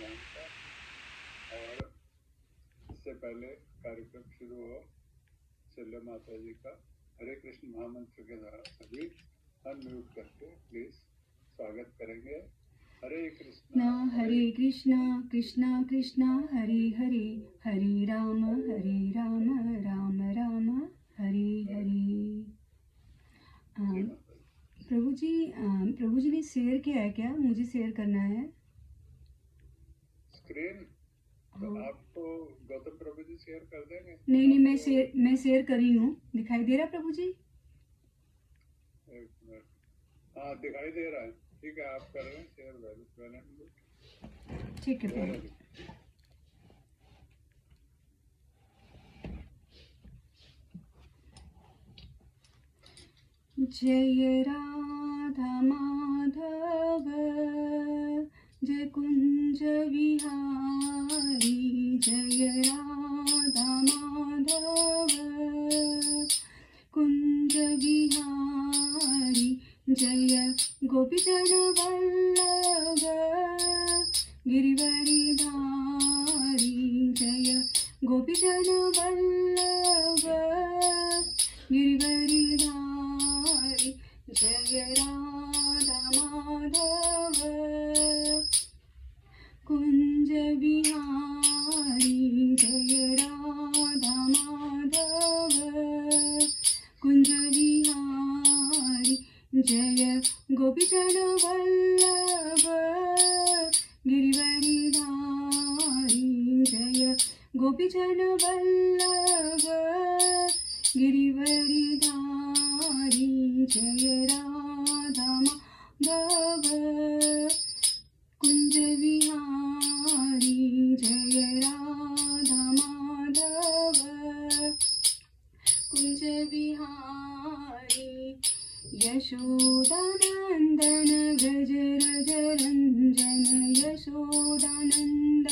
भगवान का। और इससे पहले कार्यक्रम शुरू हो, शैल्या माता जी का हरे कृष्ण महामंत्र के द्वारा सभी अनम्यूट करके प्लीज स्वागत करेंगे। हरे कृष्णा कृष्णा कृष्णा हरे हरे, हरे राम राम राम हरे हरे। प्रभु जी ने शेयर किया है क्या? मुझे शेयर करना है स्क्रीन। तो आपको गौतम प्रभु जी शेयर कर देंगे? नहीं, मैं शेयर कर रही हूँ। दिखाई दे रहा है प्रभु जी? एक मिनट। हाँ, दिखाई दे रहा है। ठीक है, आप कर रहे हैं शेयर। ठीक है प्रभु। जय राधा माधव जय कुंज विहारी, जय राधा माधव कुंज विहारी, जय गोपीजन वल्लभ गिरिवरधारी, जय गोपीजन वल्लभ गिरिवरधारी, जय राधा माधव कुंज विहारी, जय राधा माधव कुंज विहारी, जय गोपीजन वल्लभ गिरिवरधारी, जय गोपीजन वल्लभ गिरिवरधारी, जय राधा माधव कुंज विहारी, जय राधा माधव कुंज विहारी, यशोदानंदन व्रज रज रंजन, यशोदानंद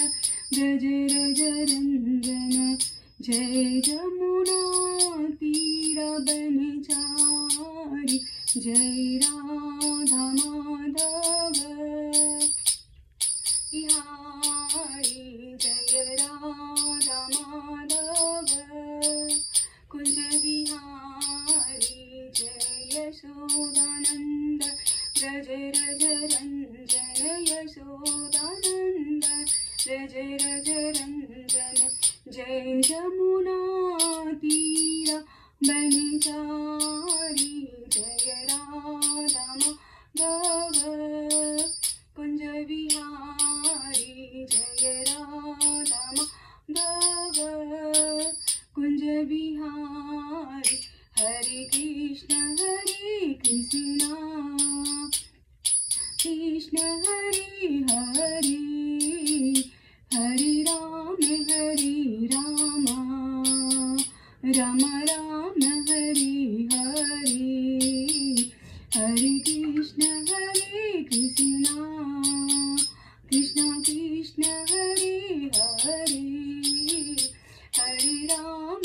व्रज रज रंजन, जय जमुना तीर बनचारी, जय राधा माधव बिहारी, जय राधा माधव कुंज विहारी, जय यशोदानंद व्रज रज रंजन, यशोदानंद व्रज रज रंजन, जय जमुना तीर बनचारी, जय राधा माधव कुंज विहारी, जय राधा माधव कुंज विहारी, हरे कृष्ण कृष्ण हरे हरे, हरे राम राम राम हरे हरे, हरे कृष्ण कृष्ण कृष्ण हरे हरे, हरे राम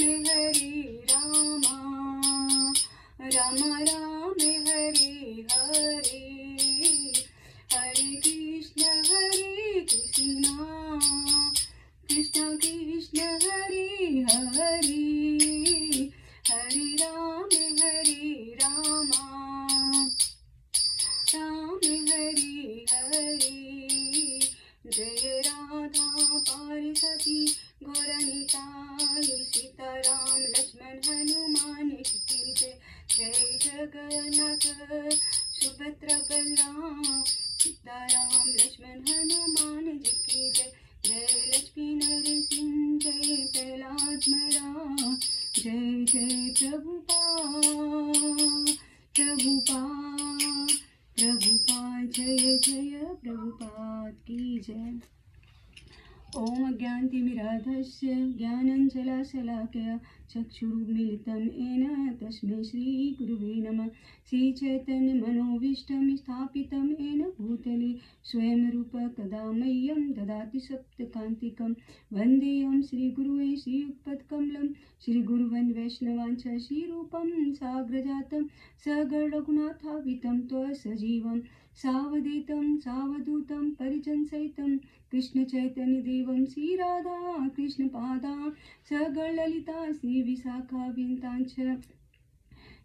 राम राम हरे हरे, हरे कृष्ण कृष्ण कृष्ण हरे हरे, हरे राम राम हरे हरे, जय राधा पार्वती गौरनिताय, सीताराम लक्ष्मण हनुमान की जय, जय जगन्नाथ सुभद्रा बलराम, सीताराम लक्ष्मण हनुमान जी की जय, जय लक्ष्मी नरसिंह जय प्रहलाद महाराज, जय जय प्रभुपाद जय जय प्रभुपाद की जय। ओम अज्ञानतिमिरान्धस्य ज्ञानाञ्जनशलाकया चक्षुरुन्मीलितं येन तस्मै श्रीगुरुवे नमः। श्रीचैतन्यमनोभीष्टं स्थापितं येन भूतले स्वयं रूप कदा मह्यं ददाति सप्तकान्तिकं। वन्देऽहं श्रीगुरुवे श्रीयुक्तपदकमलं श्रीगुरुवन् वैष्णवाञ्च श्रीरूपं साग्रजातं सगणरघुनाथान्वितं त्वसजीवं सावधूतं सावधूतं परिजनसहितं कृष्ण चैतन्य देवं श्री राधा कृष्ण पादा सगण ललिता श्री विशाखा विंतांच।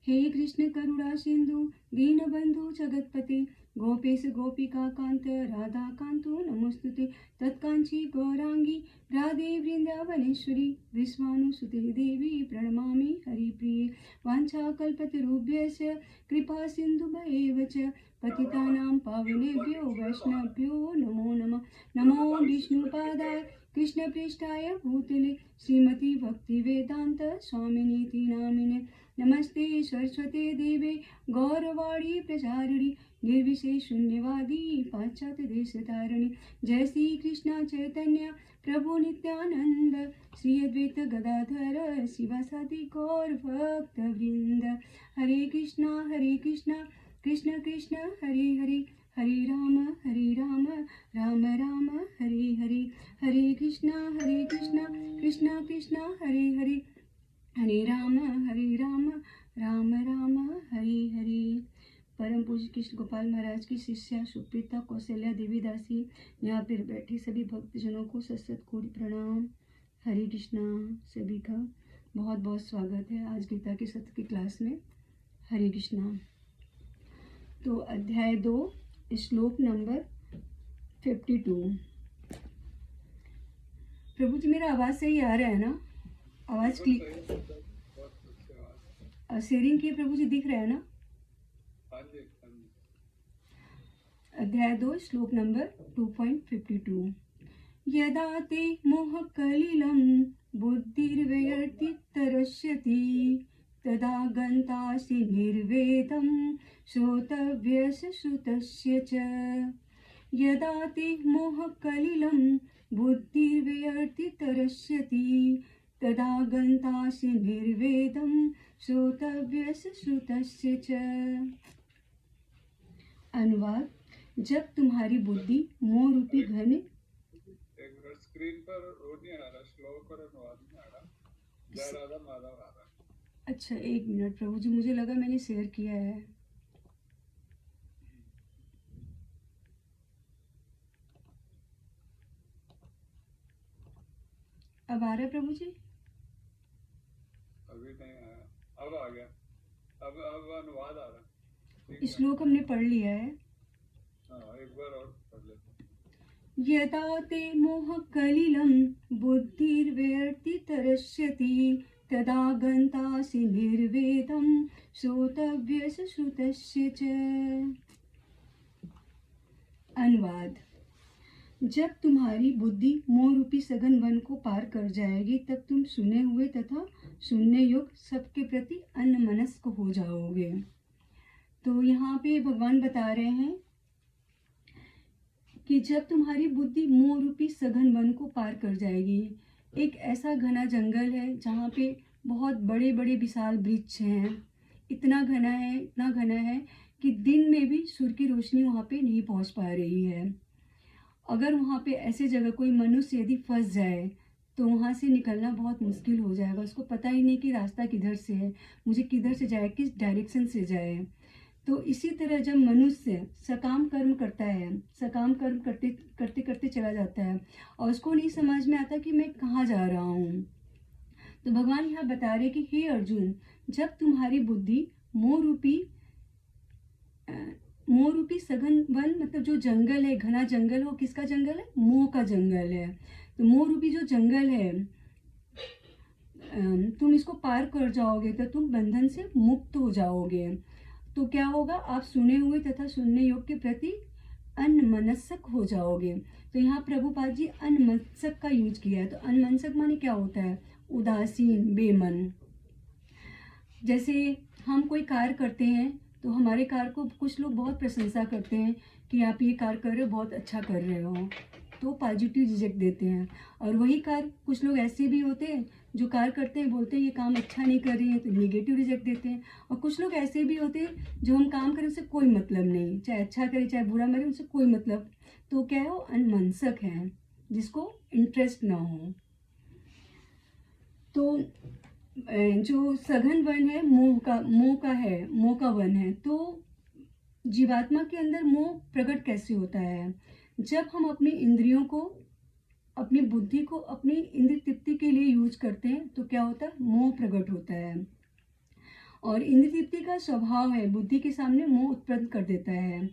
हे कृष्ण करुणा सिंधु दीनबंधु जगतपते गोपेश गोपिका कांत राधा कांतो नमोस्तुते। तत्कांची गौरांगी राधे वृंदावनेश्वरी विश्वानुसुते देवी प्रणमामि हरिप्रिये। वाञ्छाकल्पतरुभ्यश्च कृपा सिन्धुभ्येव च पतितानां पावनेभ्यो वैष्णवेभ्यो नमो नमः। नमो विष्णुपादाय कृष्णप्रेष्ठाय भूतले श्रीमती भक्तिवेदांत स्वामिनीति नामिने। नमस्ते सरस्वते देवे गौरवाणी प्रचारिणी निर्विशेष शून्यवादी पाश्चात्य देश तारिणी। जय श्री कृष्ण चैतन्य प्रभु नित्यानंद श्री अद्वैत गदाधर शिवासादि गौर भक्त वृंद। हरे कृष्णा कृष्ण कृष्ण हरे हरे हरे राम राम राम हरे हरे। हरे कृष्णा कृष्ण कृष्ण हरे हरे हरे राम राम राम हरे हरे। परम पूज्य कृष्ण गोपाल महाराज की शिष्या सुप्रीता कौशल्या देवी दासी, यहाँ पर बैठे सभी भक्तजनों को सत कोटि प्रणाम। हरे कृष्णा। सभी का बहुत बहुत स्वागत है आज गीता के सत्र की क्लास में। हरे कृष्णा। तो अध्याय 2 श्लोक नंबर 52। प्रभु जी मेरा आवाज़ सही आ रहा है ना? आवाज़ क्लियर शेयरिंग किए प्रभु जी, दिख रहा है ना? अध्याय 2 श्लोक नंबर 2.52। यदा ते मोहकलिलं बुद्धिर्व्यर्ति तरस्यति तदा गन्तासि निर्वेदं श्रोतव्यस्य श्रुतस्य च। यदा ते मोहकलिलं बुद्धिर्व्यर्ति तरस्यति तदा गन्तासि निर्वेदं श्रोतव्यस्य श्रुतस्य च। अनुवाद। जब तुम्हारी बुद्धि मोह रूपी घन स्क्रीन पर वो नहीं आ रहा, श्लोक और अनुवाद नहीं आ रहा, जय राधा माधव आ रहा। अच्छा एक मिनट प्रभु जी, मुझे लगा मैंने शेयर किया है। अब आ रहा है प्रभु जी? अभी नहीं आया, अब आ गया। अब अनुवाद आ रहा। श्लोक हमने पढ़ लिया है। हाँ, एक बार और पढ़ लेते। यदा ते मोहकलिलं बुद्धिर्व्यर्ति तरस्यति तदा गन्तासि निर्वेदं श्रोतव्यस्य श्रुतस्य च। अनुवाद। जब तुम्हारी बुद्धि मोह रूपी सघन वन को पार कर जाएगी तब तुम सुने हुए तथा सुनने योग्य सबके प्रति अन्यमनस्क हो जाओगे। तो यहाँ पे भगवान बता रहे हैं कि जब तुम्हारी बुद्धि मोह रूपी सघन वन को पार कर जाएगी, एक ऐसा घना जंगल है जहाँ पे बहुत बड़े बड़े विशाल वृक्ष हैं, इतना घना है कि दिन में भी सूर्य की रोशनी वहाँ पे नहीं पहुँच पा रही है। अगर वहाँ पे ऐसे जगह कोई मनुष्य यदि फंस जाए तो वहाँ से निकलना बहुत मुश्किल हो जाएगा। उसको पता ही नहीं कि रास्ता किधर से है, मुझे किधर से जाए, किस डायरेक्शन से जाए। तो इसी तरह जब मनुष्य सकाम कर्म करता है, सकाम कर्म करते करते चला जाता है और उसको नहीं समझ में आता कि मैं कहाँ जा रहा हूँ, तो भगवान यहाँ बता रहे कि हे अर्जुन, जब तुम्हारी बुद्धि मोह रूपी सघन वन, मतलब जो जंगल है, घना जंगल, हो किसका जंगल है? मोह का जंगल है। तो मोह रूपी जो जंगल है, तुम इसको पार कर जाओगे तो तुम बंधन से मुक्त हो जाओगे। तो क्या होगा? आप सुने हुए तथा सुनने योग्य के प्रति अनमनस्क हो जाओगे। तो यहाँ प्रभुपाद जी अनमनस्क का यूज किया है। तो अनमनस्क माने क्या होता है? उदासीन, बेमन। जैसे हम कोई कार्य करते हैं तो हमारे कार्य को कुछ लोग बहुत प्रशंसा करते हैं कि आप ये कार्य कर रहे हो, बहुत अच्छा कर रहे हो, तो पॉजिटिव रिजेक्ट देते हैं। और वही कार्य कुछ लोग ऐसे भी होते हैं जो कार्य करते हैं, बोलते हैं ये काम अच्छा नहीं कर रही है, तो नेगेटिव रिजेक्ट देते हैं। और कुछ लोग ऐसे भी होते हैं जो हम काम करें उससे कोई मतलब नहीं, चाहे अच्छा करे चाहे बुरा मरे, उससे कोई मतलब। तो क्या है? वो अनमनस्क है, जिसको इंटरेस्ट ना हो। तो जो सघन वन है मोह का वन है। तो जीवात्मा के अंदर मोह प्रकट कैसे होता है? जब हम अपनी इंद्रियों को, अपनी बुद्धि को अपनी इंद्रिय तृप्ति के लिए यूज करते हैं तो क्या होता है? मोह प्रकट होता है। और इंद्रिय तृप्ति का स्वभाव है बुद्धि के सामने मोह उत्पन्न कर देता है।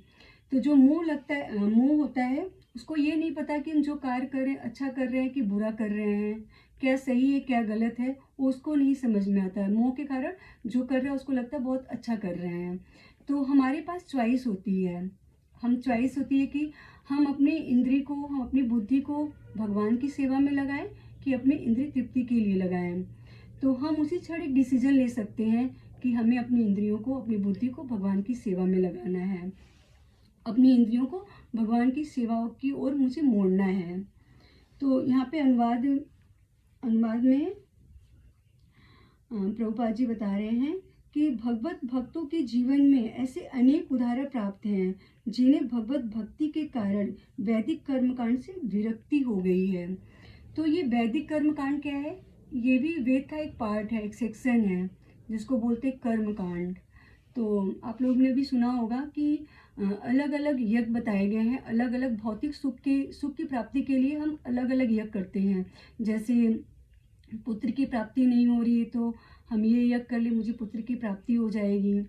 तो जो मोह लगता है, मोह होता है, उसको ये नहीं पता कि हम जो कार्य कर रहे हैं अच्छा कर रहे हैं कि बुरा कर रहे हैं, क्या सही है क्या गलत है, वो उसको नहीं समझ में आता है। मोह के कारण जो कर रहे हैं उसको लगता है बहुत अच्छा कर रहे हैं। तो हमारे पास चॉइस होती है, चॉइस होती है कि हम अपनी इंद्री को, हम अपनी बुद्धि को भगवान की सेवा में लगाएं कि अपनी इंद्रिय तृप्ति के लिए लगाएं। तो हम उसी क्षण एक डिसीजन ले सकते हैं कि हमें अपनी इंद्रियों को, अपनी बुद्धि को भगवान की सेवा में लगाना है, अपनी इंद्रियों को भगवान की सेवा की ओर मुझे मोड़ना है। तो यहाँ पे अनुवाद में प्रभुपाद जी बता रहे हैं कि भगवत भक्तों के जीवन में ऐसे अनेक उदाहरण प्राप्त हैं जिन्हें भगवत भक्ति के कारण वैदिक कर्मकांड से विरक्ति हो गई है। तो ये वैदिक कर्मकांड क्या है? ये भी वेद का एक पार्ट है, एक सेक्शन है जिसको बोलते हैं कर्मकांड। तो आप लोग ने भी सुना होगा कि अलग अलग यज्ञ बताए गए हैं, अलग अलग भौतिक सुख की प्राप्ति के लिए हम अलग अलग यज्ञ करते हैं। जैसे पुत्र की प्राप्ति नहीं हो रही है तो हम ये यज्ञ कर ले, मुझे पुत्र की प्राप्ति हो जाएगी।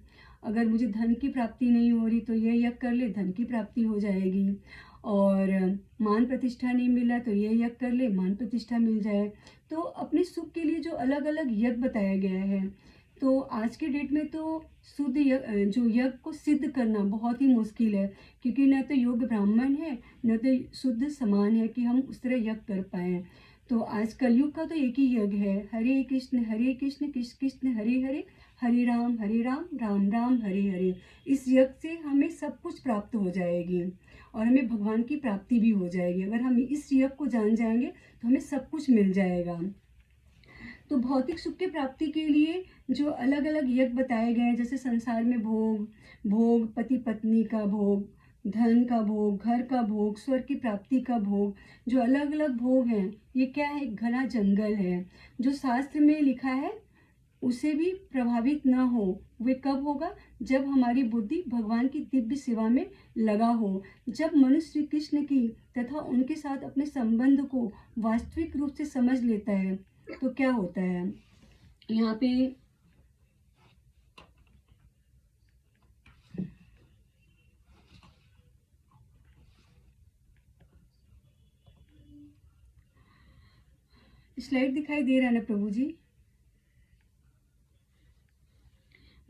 अगर मुझे धन की प्राप्ति नहीं हो रही तो ये यज्ञ कर ले, धन की प्राप्ति हो जाएगी। और मान प्रतिष्ठा नहीं मिला तो ये यज्ञ कर ले, मान प्रतिष्ठा मिल जाए। तो अपने सुख के लिए जो अलग अलग यज्ञ बताया गया है, तो आज के डेट में तो शुद्ध जो यज्ञ को सिद्ध करना बहुत ही मुश्किल है, क्योंकि न तो योग्य ब्राह्मण है न तो शुद्ध समान है कि हम उस तरह यज्ञ कर पाएँ। तो आज कलयुग का तो एक ही यज्ञ है, हरे कृष्ण कृष्ण कृष्ण हरे हरे, हरे राम राम राम हरे हरे। इस यज्ञ से हमें सब कुछ प्राप्त हो जाएगी और हमें भगवान की प्राप्ति भी हो जाएगी। अगर हम इस यज्ञ को जान जाएंगे तो हमें सब कुछ मिल जाएगा। तो भौतिक सुख की प्राप्ति के लिए जो अलग अलग यज्ञ बताए गए हैं, जैसे संसार में भोग, पति पत्नी का भोग, धन का भोग, घर का भोग, स्वर्ग की प्राप्ति का भोग, जो अलग अलग भोग हैं, ये क्या है? एक घना जंगल है। जो शास्त्र में लिखा है उसे भी प्रभावित ना हो, वे कब होगा? जब हमारी बुद्धि भगवान की दिव्य सेवा में लगा हो, जब मनुष्य श्री कृष्ण की तथा उनके साथ अपने संबंध को वास्तविक रूप से समझ लेता है तो क्या होता है? यहाँ पे स्लाइड दिखाई दे रहा है ना प्रभु जी?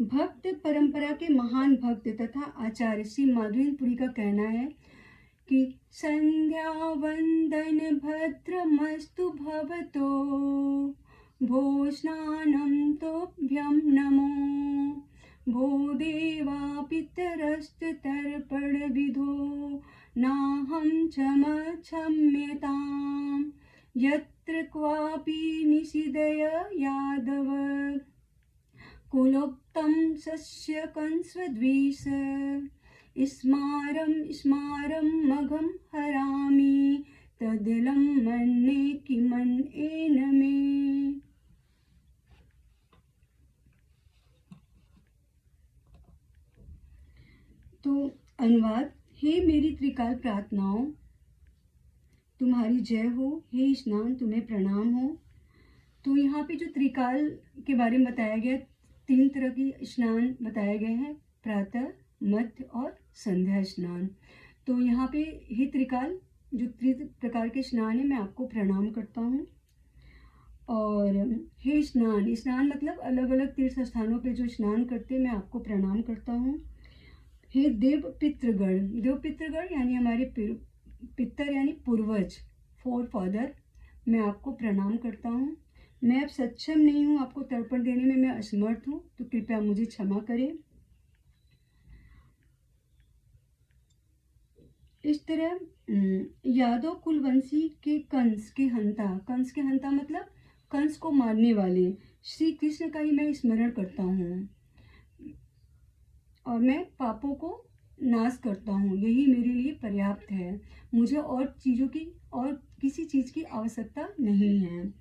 भक्त परंपरा के महान भक्त तथा आचार्य श्री माधवेंद्रपुरी का कहना है कि संध्या वंदन भद्रमस्तु भवतो, भो स्नानं तोभ्यं नमो, भो देवा पितरस्तर्पण विधो, नाहं क्षम्यताम्, यत्र क्वापि निषिदय यादव, कुलोक्तं सस्य कंस्वद्विष, स्मारं मघं हरामि, तदिलं मन्ये किमन्येन मे। तो अनुवाद: हे मेरी त्रिकाल प्रार्थनाओं, तुम्हारी जय हो। हे स्नान, तुम्हें प्रणाम हो। तो यहाँ पे जो त्रिकाल के बारे में बताया गया, 3 तरह की स्नान बताए गए हैं, प्रातः, मध्य और संध्या स्नान। तो यहाँ पे हे त्रिकाल, जो 3 प्रकार के स्नान है, मैं आपको प्रणाम करता हूँ। और हे स्नान मतलब अलग अलग तीर्थ स्थानों पे जो स्नान करते हैं, मैं आपको प्रणाम करता हूँ। हे देव पितृगण यानी हमारे पितर यानी पूर्वज, फोरफादर, मैं आपको प्रणाम करता हूँ। मैं अब सक्षम नहीं हूँ, आपको तर्पण देने में मैं असमर्थ हूँ, तो कृपया मुझे क्षमा करें। इस तरह यादव कुलवंशी के कंस के हंता मतलब कंस को मारने वाले श्री कृष्ण का ही मैं स्मरण करता हूँ और मैं पापों को नाश करता हूँ। यही मेरे लिए पर्याप्त है। मुझे और किसी चीज की आवश्यकता नहीं है।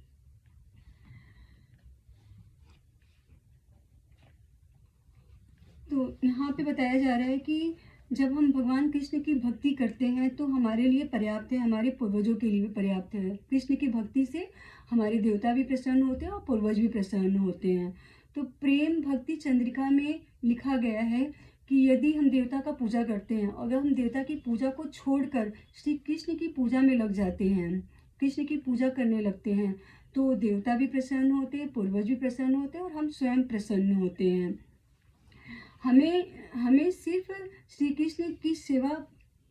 तो यहाँ पे बताया जा रहा है कि जब हम भगवान कृष्ण की भक्ति करते हैं तो हमारे लिए पर्याप्त है, हमारे पूर्वजों के लिए भी पर्याप्त है। कृष्ण की भक्ति से हमारे देवता भी प्रसन्न होते हैं और पूर्वज भी प्रसन्न होते हैं। तो प्रेम भक्ति चंद्रिका में लिखा गया है कि यदि हम देवता का पूजा करते हैं, अगर हम देवता की पूजा को छोड़कर श्री कृष्ण की पूजा में लग जाते हैं, कृष्ण की पूजा करने लगते हैं, तो देवता भी प्रसन्न होते हैं, पूर्वज भी प्रसन्न होते हैं और हम स्वयं प्रसन्न होते हैं। हमें सिर्फ श्री कृष्ण की सेवा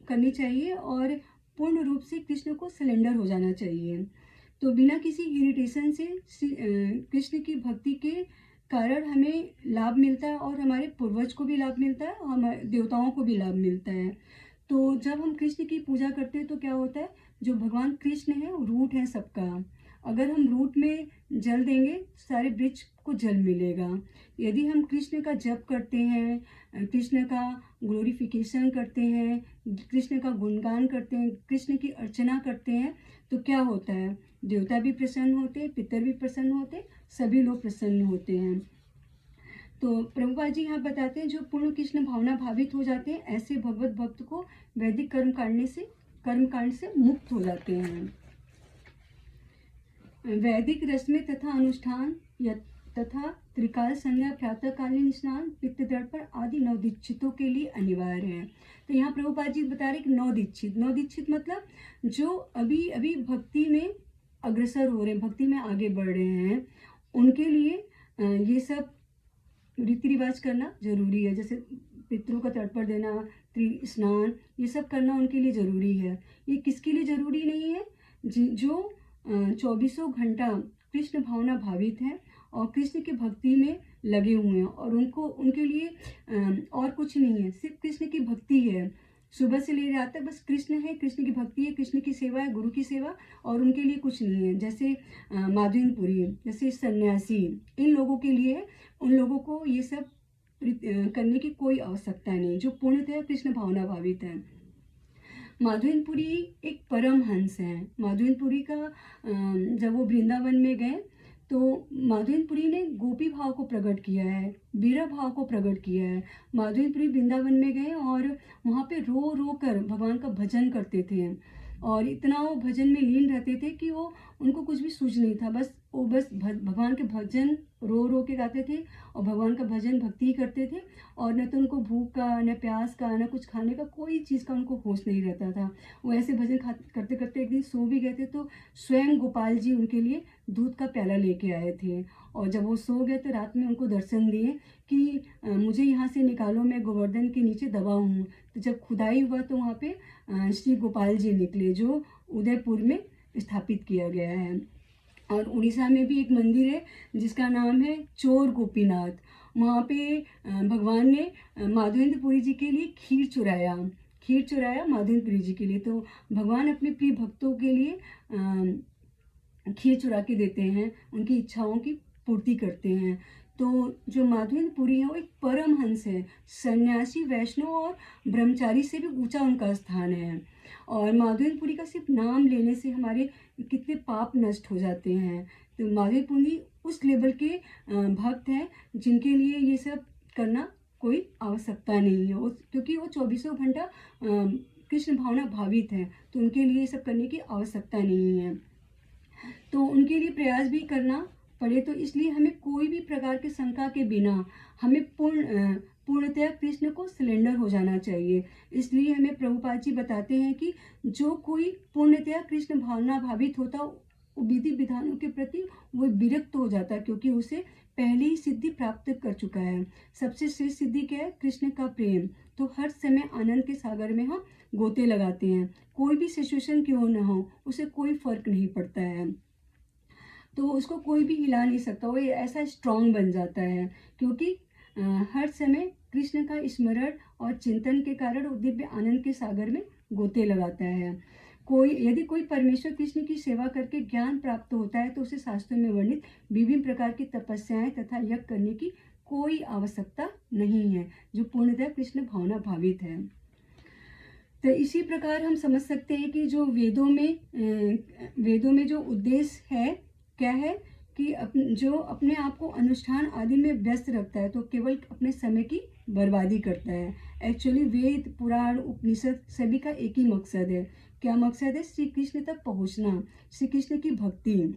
करनी चाहिए और पूर्ण रूप से कृष्ण को सरेंडर हो जाना चाहिए। तो बिना किसी इरिटेशन से कृष्ण की भक्ति के कारण हमें लाभ मिलता है और हमारे पूर्वज को भी लाभ मिलता है और हमारे देवताओं को भी लाभ मिलता है। तो जब हम कृष्ण की पूजा करते हैं तो क्या होता है, जो भगवान कृष्ण है वो रूट है सबका। अगर हम रूट में जल देंगे सारे वृक्ष को जल मिलेगा। यदि हम कृष्ण का जप करते हैं, कृष्ण का ग्लोरिफिकेशन करते हैं, कृष्ण का गुणगान करते हैं, कृष्ण की अर्चना करते हैं, तो क्या होता है, देवता भी प्रसन्न होते हैं, पितर भी प्रसन्न होते हैं, सभी लोग प्रसन्न होते हैं। तो प्रभुपाद जी यहाँ बताते हैं जो पूर्ण कृष्ण भावना भावित हो जाते हैं ऐसे भगवत भक्त को वैदिक कर्मकांड से मुक्त हो जाते हैं। वैदिक रस्में तथा अनुष्ठान तथा त्रिकाल संध्या, प्रातःकालीन स्नान, पित्त दर्पण आदि नवदीक्षितों के लिए अनिवार्य है। तो यहाँ प्रभुपाद जी बता रहे कि नवदीक्षित मतलब जो अभी अभी भक्ति में अग्रसर हो रहे हैं, भक्ति में आगे बढ़ रहे हैं, उनके लिए ये सब रीति रिवाज करना जरूरी है। जैसे पितरों का तर्पण देना, स्नान, ये सब करना उनके लिए ज़रूरी है। ये किसके लिए ज़रूरी नहीं है, जो 24 घंटा कृष्ण भावना भावित है और कृष्ण की भक्ति में लगे हुए हैं और उनके लिए और कुछ नहीं है, सिर्फ कृष्ण की भक्ति है। सुबह से ले जाता है बस कृष्ण है, कृष्ण की भक्ति है, कृष्ण की सेवा है, गुरु की सेवा, और उनके लिए कुछ नहीं है। जैसे माधवेंद्रपुरी, जैसे सन्यासी, इन लोगों के लिए है, उन लोगों को ये सब करने की कोई आवश्यकता नहीं जो पूर्णतः कृष्ण भावना भावित है। माधवेंद्रपुरी एक परम हंस है। माधवेंद्रपुरी का जब वो वृंदावन में गए तो माधवेंद्रपुरी ने गोपी भाव को प्रकट किया है, बीरा भाव को प्रकट किया है। माधवेंद्रपुरी वृंदावन में गए और वहाँ पे रो रो कर भगवान का भजन करते थे और इतना वो भजन में लीन रहते थे कि उनको कुछ भी सूझ नहीं था, बस भगवान के भजन रो रो के गाते थे और भगवान का भजन भक्ति करते थे और न तो उनको भूख का, न प्यास का, न कुछ खाने का, कोई चीज़ का उनको होश नहीं रहता था। वो ऐसे भजन करते करते एक दिन सो भी गए थे तो स्वयं गोपाल जी उनके लिए दूध का प्याला लेके आए थे और जब वो सो गए तो रात में उनको दर्शन दिए कि मुझे यहाँ से निकालो, मैं गोवर्धन के नीचे दबा हूँ। तो जब खुदाई हुआ तो वहाँ पे श्री गोपाल जी निकले जो उदयपुर में स्थापित किया गया है। और उड़ीसा में भी एक मंदिर है जिसका नाम है चोर गोपीनाथ। वहाँ पे भगवान ने माधवेंद्रपुरी जी के लिए खीर चुराया माधवेंद्रपुरी जी के लिए। तो भगवान अपने प्रिय भक्तों के लिए खीर चुरा के देते हैं, उनकी इच्छाओं की पूर्ति करते हैं। तो जो माधवेंद्रपुरी है वो एक परम हंस है, सन्यासी, वैष्णव और ब्रह्मचारी से भी ऊंचा उनका स्थान है। और माधवेंद्रपुरी का सिर्फ नाम लेने से हमारे कितने पाप नष्ट हो जाते हैं। तो माधवेंद्रपुरी उस लेवल के भक्त हैं जिनके लिए ये सब करना कोई आवश्यकता नहीं है, क्योंकि वो 24 घंटा कृष्ण भावना भावित है, तो उनके लिए ये सब करने की आवश्यकता नहीं है। तो उनके लिए प्रयास भी करना पड़े तो इसलिए हमें कोई भी प्रकार के शंका के बिना हमें पूर्णतः कृष्ण को सरेंडर हो जाना चाहिए। इसलिए हमें प्रभुपाद जी बताते हैं कि जो कोई पूर्णतः कृष्ण भावना भावित होता विधि विधानों के प्रति वो विरक्त हो जाता है, क्योंकि उसे पहले ही सिद्धि प्राप्त कर चुका है। सबसे श्रेष्ठ सिद्धि क्या है? कृष्ण का प्रेम। तो हर समय आनंद के सागर में हम गोते लगाते हैं, कोई भी सिचुएशन क्यों ना हो उसे कोई फर्क नहीं पड़ता है, तो उसको कोई भी हिला नहीं सकता, वो ऐसा स्ट्रांग बन जाता है क्योंकि हर समय कृष्ण का स्मरण और चिंतन के कारण वो दिव्य आनंद के सागर में गोते लगाता है। यदि कोई परमेश्वर कृष्ण की सेवा करके ज्ञान प्राप्त होता है तो उसे शास्त्रों में वर्णित विभिन्न प्रकार की तपस्याएं तथा यज्ञ करने की कोई आवश्यकता नहीं है, जो पूर्णतः कृष्ण भावना भावित है। तो इसी प्रकार हम समझ सकते हैं कि जो वेदों में जो उद्देश्य है क्या है कि जो अपने आप को अनुष्ठान आदि में व्यस्त रखता है तो केवल अपने समय की बर्बादी करता है। एक्चुअली वेद, पुराण, उपनिषद सभी का एक ही मकसद है। क्या मकसद है? श्री कृष्ण तक पहुंचना, श्री कृष्ण की भक्ति।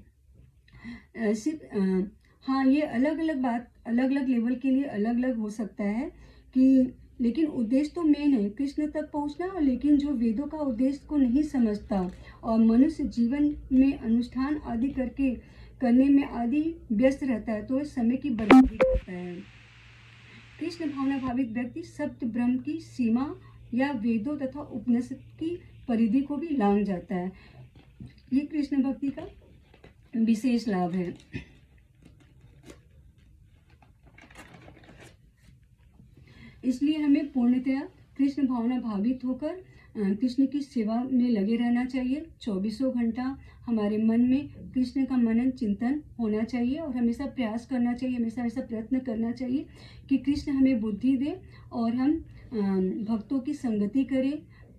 सिर्फ हाँ, ये अलग अलग बात, अलग अलग लेवल के लिए अलग अलग हो सकता है कि, लेकिन उद्देश्य तो मेन है कृष्ण तक पहुंचना। लेकिन जो वेदों का उद्देश्य को नहीं समझता और मनुष्य जीवन में अनुष्ठान आदि करने में आदि व्यस्त रहता है तो समय की बर्बादी करता है। कृष्ण भावना भावित व्यक्ति सप्त ब्रह्म की सीमा या वेदों तथा उपनिषद की परिधि को भी लांघ जाता है। ये कृष्ण भक्ति का विशेष लाभ है। इसलिए हमें पूर्णतया कृष्ण भावना भावित होकर कृष्ण की सेवा में लगे रहना चाहिए। 24 घंटा हमारे मन में कृष्ण का मनन चिंतन होना चाहिए और हमेशा प्रयास करना चाहिए, हमेशा ऐसा प्रयत्न करना चाहिए कि कृष्ण हमें बुद्धि दे और हम भक्तों की संगति करें,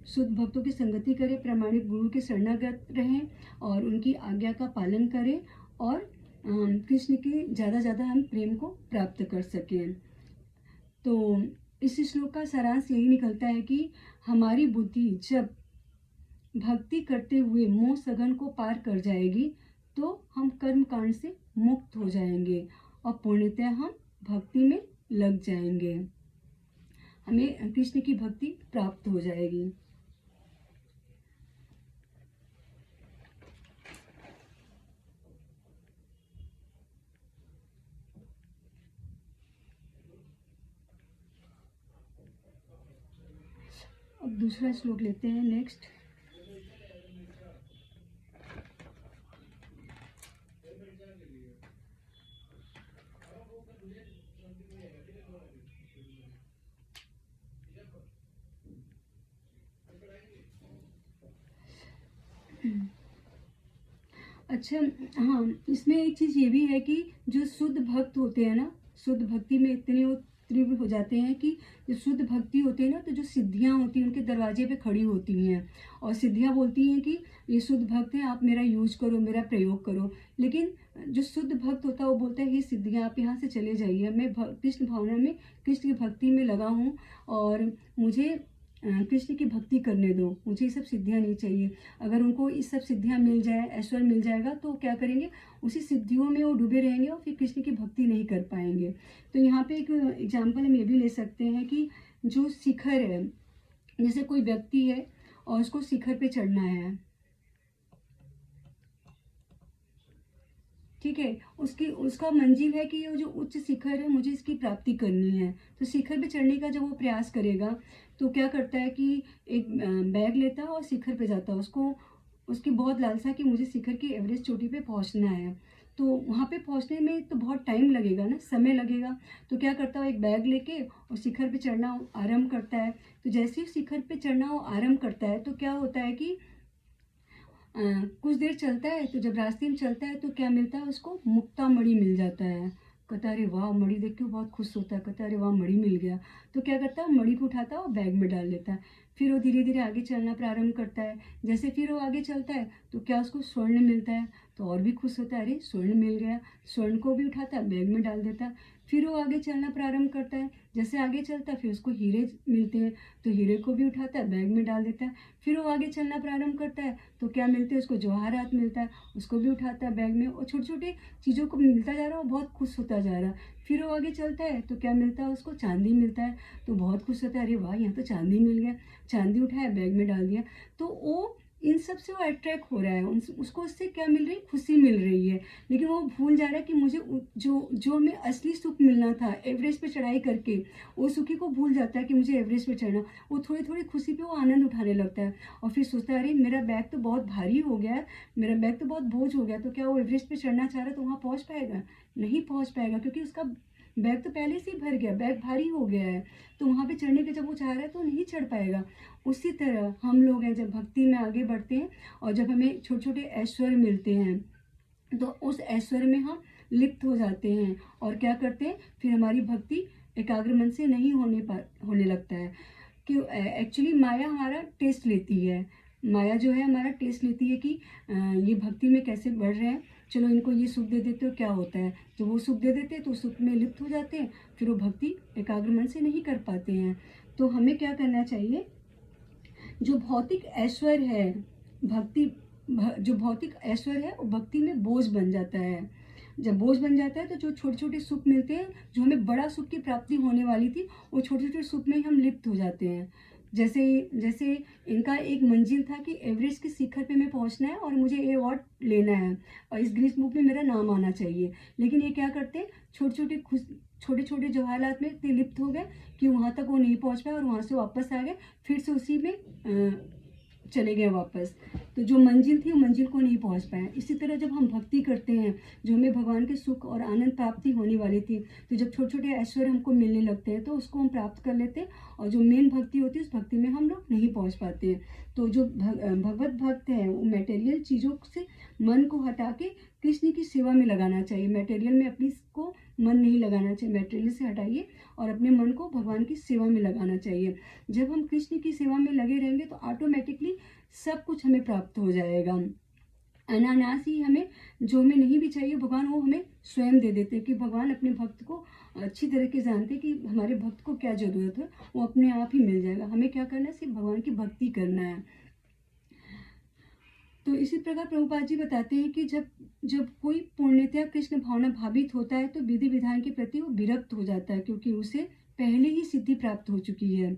शुद्ध भक्तों की संगति करें, प्रामाणिक गुरु के शरणागत रहें और उनकी आज्ञा का पालन करें और कृष्ण के ज़्यादा हम प्रेम को प्राप्त कर सकें। तो इस श्लोक का सारांश यही निकलता है कि हमारी बुद्धि जब भक्ति करते हुए मोह सघन को पार कर जाएगी तो हम कर्म कांड से मुक्त हो जाएंगे और पूर्णतः हम भक्ति में लग जाएंगे, हमें कृष्ण की भक्ति प्राप्त हो जाएगी। अब दूसरा श्लोक लेते हैं नेक्स्ट। अच्छा, हाँ, इसमें एक चीज़ ये भी है कि जो शुद्ध भक्त होते हैं ना, शुद्ध भक्ति में इतने वो तीव्र हो जाते हैं कि जो शुद्ध भक्ति होती है ना, तो जो सिद्धियाँ होती हैं उनके दरवाजे पे खड़ी होती हैं और सिद्धियाँ बोलती हैं कि ये शुद्ध भक्त हैं, आप मेरा यूज करो, मेरा प्रयोग करो। लेकिन जो शुद्ध भक्त होता है वो बोलता है ये सिद्धियाँ आप यहाँ से चले जाइए, मैं कृष्ण भावना में, कृष्ण की भक्ति में लगा हूँ और मुझे कृष्ण की भक्ति करने दो, मुझे ये सब सिद्धियाँ नहीं चाहिए। अगर उनको ये सब सिद्धियाँ मिल जाए, ऐश्वर्य मिल जाएगा तो क्या करेंगे, उसी सिद्धियों में वो डूबे रहेंगे और फिर कृष्ण की भक्ति नहीं कर पाएंगे। तो यहाँ पे एक एग्जाम्पल हम ये भी ले सकते हैं कि जो शिखर है, जैसे कोई व्यक्ति है और उसको शिखर पे चढ़ना है, ठीक है, उसका मंजिल है कि ये जो उच्च शिखर है मुझे इसकी प्राप्ति करनी है। तो शिखर पे चढ़ने का जब वो प्रयास करेगा तो क्या करता है कि एक बैग लेता है और शिखर पे जाता है। उसकी बहुत लालसा कि मुझे शिखर की एवरेस्ट चोटी पे पहुंचना है। तो वहाँ पे पहुँचने में तो बहुत टाइम लगेगा ना, समय लगेगा। तो क्या करता है, एक बैग लेके और शिखर पे चढ़ना आरंभ करता है। तो जैसे ही शिखर पे चढ़ना वो आरंभ करता है तो क्या होता है कि कुछ देर चलता है तो जब रास्ते में चलता है तो क्या मिलता है उसको, मुक्ता मणि मिल जाता है। कहता अरे वाह, मणि देख के बहुत खुश होता है, कहता अरे वाह मणि मिल गया। तो क्या करता है, मणि को उठाता है और बैग में डाल लेता है। फिर वो धीरे धीरे आगे चलना प्रारंभ करता है। जैसे फिर वो आगे चलता है तो क्या उसको स्वर्ण मिलता है, तो और भी खुश होता है, अरे स्वर्ण मिल गया। स्वर्ण को भी उठाता है, बैग में डाल देता है। फिर वो आगे चलना प्रारंभ करता है। जैसे आगे चलता है फिर उसको हीरे मिलते हैं, तो हीरे को भी उठाता है, बैग में डाल देता है। फिर वो आगे चलना प्रारंभ करता है तो क्या मिलते हैं उसको, जवाहरात मिलता है, उसको भी उठाता है बैग में और छोटी छोटी चीज़ों को मिलता जा रहा है, वो बहुत खुश होता जा रहा है। फिर वो आगे चलता है तो क्या मिलता है उसको, चांदी मिलता है, तो बहुत खुश होता है, अरे वाह यहाँ तो चांदी मिल गया। चांदी उठाया, बैग में डाल दिया। तो वो इन सब से वो अट्रैक्ट हो रहा है, उसको उससे क्या मिल रही है, खुशी मिल रही है। लेकिन वो भूल जा रहा है कि मुझे जो हमें असली सुख मिलना था एवरेस्ट पे चढ़ाई करके, वो सुखी को भूल जाता है कि मुझे एवरेस्ट पे चढ़ना। वो थोड़ी थोड़ी खुशी पे वो आनंद उठाने लगता है और फिर सोचता है अरे मेरा बैग तो बहुत भारी हो गया है, मेरा बैग तो बहुत बोझ हो गया। तो क्या वो एवरेस्ट पे चढ़ना चाह रहा है तो वहाँ पहुँच पाएगा? नहीं पहुँच पाएगा, क्योंकि उसका बैग तो पहले से ही भर गया, बैग भारी हो गया है। तो वहाँ पे चढ़ने के जब वो चाह रहा है तो नहीं चढ़ पाएगा। उसी तरह हम लोग हैं, जब भक्ति में आगे बढ़ते हैं और जब हमें छोटे छोटे ऐश्वर्य मिलते हैं तो उस ऐश्वर्य में हम लिप्त हो जाते हैं और क्या करते हैं, फिर हमारी भक्ति एकाग्र मन से नहीं होने लगता है। कि एक्चुअली माया हमारा टेस्ट लेती है। माया जो है हमारा टेस्ट लेती है कि ये भक्ति में कैसे बढ़ रहे हैं, चलो इनको ये सुख दे देते हो, क्या होता है जब वो सुख दे देते हैं तो सुख में लिप्त हो जाते हैं, फिर वो भक्ति एकाग्र मन से नहीं कर पाते हैं। तो हमें क्या करना चाहिए, जो भौतिक ऐश्वर्य है जो भौतिक ऐश्वर्य है वो भक्ति में बोझ बन जाता है। जब बोझ बन जाता है तो जो छोटे छोटे सुख मिलते हैं, जो हमें बड़ा सुख की प्राप्ति होने वाली थी, वो छोटे छोटे सुख में ही हम लिप्त हो जाते हैं। जैसे जैसे इनका एक मंजिल था कि एवरेस्ट के शिखर पे मैं पहुंचना है और मुझे ये अवार्ड लेना है और इस गिनीज बुक में मेरा नाम आना चाहिए, लेकिन ये क्या करते हैं, छोटे छोटे जवाहरात में इतने लिप्त हो गए कि वहाँ तक वो नहीं पहुँच पाए और वहाँ से वापस आ गए, फिर से उसी में चले गए वापस। तो जो मंजिल थी वो मंजिल को नहीं पहुंच पाए। इसी तरह जब हम भक्ति करते हैं, जो हमें भगवान के सुख और आनंद प्राप्ति होने वाली थी, तो जब छोटे छोटे ऐश्वर्य हमको मिलने लगते हैं तो उसको हम प्राप्त कर लेते हैं, और जो मेन भक्ति होती है उस भक्ति में हम लोग नहीं पहुंच पाते हैं। तो जो भगवत भक्त है वो मटेरियल चीज़ों से मन को हटा के कृष्ण की सेवा में लगाना चाहिए। मटेरियल में अपनी को मन नहीं लगाना चाहिए, मटेरियल से हटाइए और अपने मन को भगवान की सेवा में लगाना चाहिए। जब हम कृष्ण की सेवा में लगे रहेंगे तो ऑटोमेटिकली सब कुछ हमें प्राप्त हो जाएगा। अनायास ही हमें जो हमें नहीं भी चाहिए भगवान वो हमें स्वयं दे देते हैं, कि भगवान अपने भक्त को अच्छी तरह के जानते हैं कि हमारे भक्त को क्या ज़रूरत है, वो अपने आप ही मिल जाएगा। हमें क्या करना है, सिर्फ भगवान की भक्ति करना है। तो इसी प्रकार प्रभुपाद जी बताते हैं कि जब कोई पूर्णतया कृष्ण भावना भावित होता है तो विधि विधान के प्रति वो विरक्त हो जाता है, क्योंकि उसे पहले ही सिद्धि प्राप्त हो चुकी है।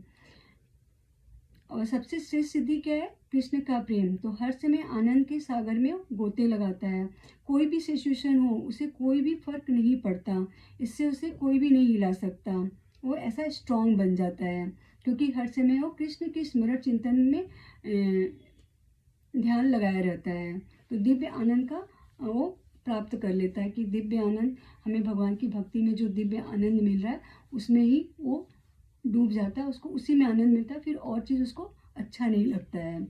और सबसे श्रेष्ठ सिद्धि क्या है, कृष्ण का प्रेम। तो हर समय आनंद के सागर में गोते लगाता है। कोई भी सिचुएशन हो उसे कोई भी फर्क नहीं पड़ता, इससे उसे कोई भी नहीं हिला सकता। वो ऐसा स्ट्रांग बन जाता है क्योंकि हर समय वो कृष्ण के स्मरण चिंतन में ध्यान लगाया रहता है। तो दिव्य आनंद का वो प्राप्त कर लेता है कि दिव्य आनंद, हमें भगवान की भक्ति में जो दिव्य आनंद मिल रहा है उसमें ही वो डूब जाता है, उसको उसी में आनंद मिलता है, फिर और चीज़ उसको अच्छा नहीं लगता है।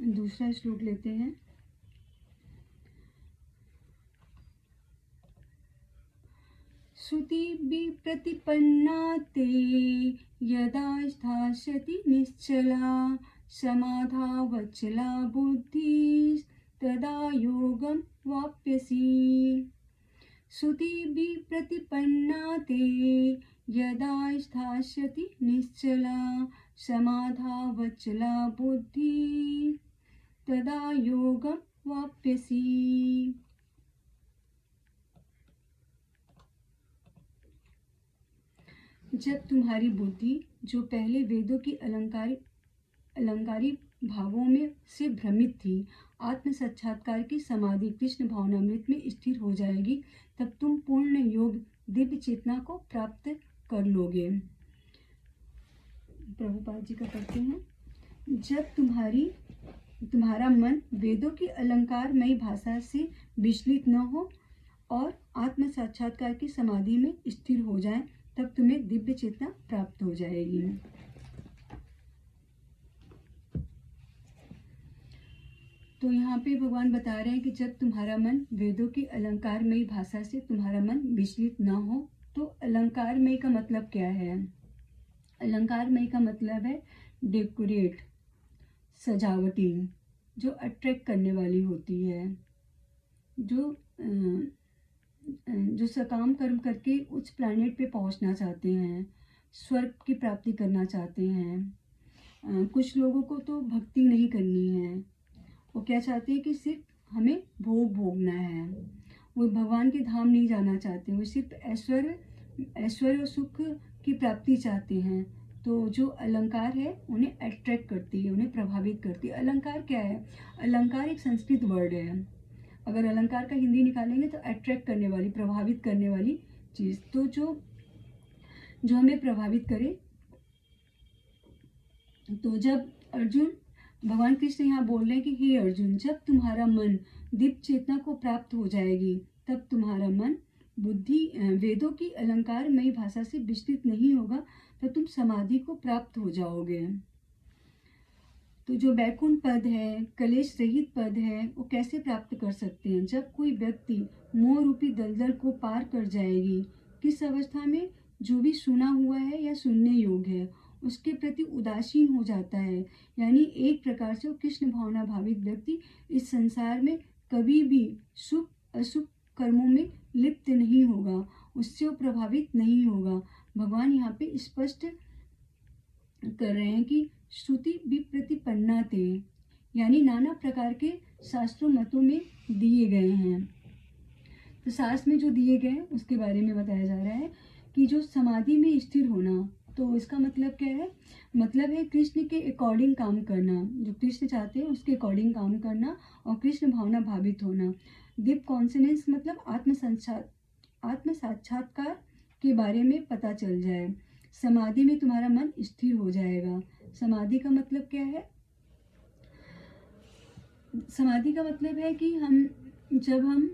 दूसरा श्लोक लेते हैं। श्रुतिभिः प्रतिपन्ना ते यदा स्थास्यति निश्चला समाधावचला बुद्धिस्तदा योगं वाप्यसि। श्रुतिभिः प्रतिपन्ना ते यदा स्थास्यति निश्चला समाधावचला बुद्धिस्तदा योगं वाप्यसि। जब तुम्हारी बुद्धि, जो पहले वेदों की अलंकारी भावों में से भ्रमित थी, आत्म साक्षात्कार की समाधि कृष्ण भावनामृत में स्थिर हो जाएगी, तब तुम पूर्ण योग दिव्य चेतना को प्राप्त कर लोगे। प्रभुपाद जी का कहते हैं, जब तुम्हारा मन वेदों की अलंकारमयी भाषा से विचलित न हो और आत्म साक्षात्कार की समाधि में स्थिर हो जाए, तब तुम्हें दिव्य चेतना प्राप्त हो जाएगी। तो यहाँ पे भगवान बता रहे हैं कि जब तुम्हारा मन वेदों की अलंकारमयी भाषा से तुम्हारा मन विचलित ना हो। तो अलंकारमयी का मतलब क्या है? अलंकारमयी का मतलब है डेकोरेट, सजावटी, जो अट्रैक्ट करने वाली होती है, जो सकाम कर्म करके उच्च प्लैनेट पे पहुंचना चाहते हैं, स्वर्ग की प्राप्ति करना चाहते हैं। कुछ लोगों को तो भक्ति नहीं करनी है, वो क्या चाहते हैं कि सिर्फ हमें भोगना है, वो भगवान के धाम नहीं जाना चाहते, वो सिर्फ ऐश्वर्य और सुख की प्राप्ति चाहते हैं। तो जो अलंकार है उन्हें अट्रैक्ट करती है, उन्हें प्रभावित करती है। अलंकार क्या है? अलंकार एक संस्कृत वर्ड है, अगर अलंकार का हिंदी निकालेंगे तो अट्रैक्ट करने वाली, प्रभावित करने वाली चीज़। तो जो हमें प्रभावित करे। तो जब अर्जुन, भगवान कृष्ण यहाँ बोल रहे हैं कि हे अर्जुन, जब तुम्हारा मन दिव्य चेतना को प्राप्त हो जाएगी, तब तुम्हारा मन बुद्धि वेदों की अलंकारमयी भाषा से विचलित नहीं होगा, तो तुम समाधि को प्राप्त हो जाओगे। तो जो बैकुंठ पद है, कलेश रहित पद है, वो कैसे प्राप्त कर सकते हैं? जब कोई व्यक्ति मोह रूपी दलदल को पार कर जाएगी, किस अवस्था में? जो भी सुना हुआ है या सुनने योग्य है उसके प्रति उदासीन हो जाता है, यानी एक प्रकार से वो कृष्ण भावना भावित व्यक्ति इस संसार में कभी भी शुभ अशुभ कर्मों में लिप्त नहीं होगा, उससे वो प्रभावित नहीं होगा। भगवान यहाँ पे स्पष्ट कर रहे हैं कि श्रुति विप्रतिपन्ना थे, यानी नाना प्रकार के शास्त्रों मतों में दिए गए हैं। तो शास्त्र में जो दिए गए हैं उसके बारे में बताया जा रहा है कि जो समाधि में स्थिर होना, तो इसका मतलब क्या है? मतलब है कृष्ण के अकॉर्डिंग काम करना, जो कृष्ण चाहते हैं उसके अकॉर्डिंग काम करना और कृष्ण भावना भावित होना। दीप कॉन्सिनेंस मतलब आत्म साक्षात्कार के बारे में पता चल जाए। समाधि में तुम्हारा मन स्थिर हो जाएगा। समाधि का मतलब क्या है? समाधि का मतलब है कि जब हम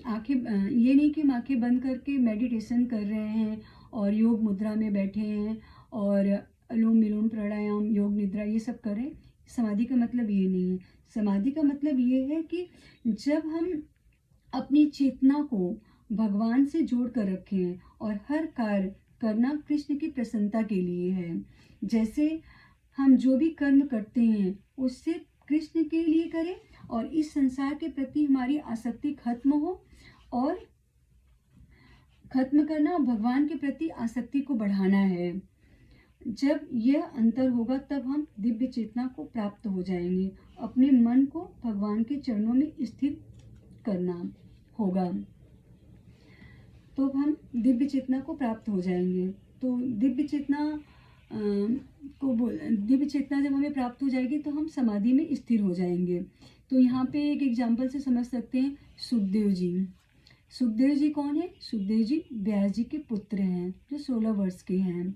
आंखें, ये नहीं कि हम आंखें बंद करके मेडिटेशन कर रहे हैं और योग मुद्रा में बैठे हैं और अनुलोम विलोम प्राणायाम योग निद्रा ये सब करें। समाधि का मतलब ये नहीं है। समाधि का मतलब ये है कि जब हम अपनी चेतना को भगवान से जोड़ कर रखें और हर कार्य करना कृष्ण की प्रसन्नता के लिए है। जैसे हम जो भी कर्म करते हैं उससे कृष्ण के लिए करें और इस संसार के प्रति हमारी आसक्ति खत्म हो, और खत्म करना और भगवान के प्रति आसक्ति को बढ़ाना है। जब यह अंतर होगा तब हम दिव्य चेतना को प्राप्त हो जाएंगे। अपने मन को भगवान के चरणों में स्थिर करना होगा तो हम दिव्य चेतना को प्राप्त हो जाएंगे। तो दिव्य चेतना दिव्य चेतना जब हमें प्राप्त हो जाएगी तो हम समाधि में स्थिर हो जाएंगे। तो यहाँ पे एक एग्जाम्पल से समझ सकते हैं। सुखदेव जी, सुखदेव जी कौन है? सुखदेव जी व्यास जी के पुत्र हैं जो 16 वर्ष के हैं,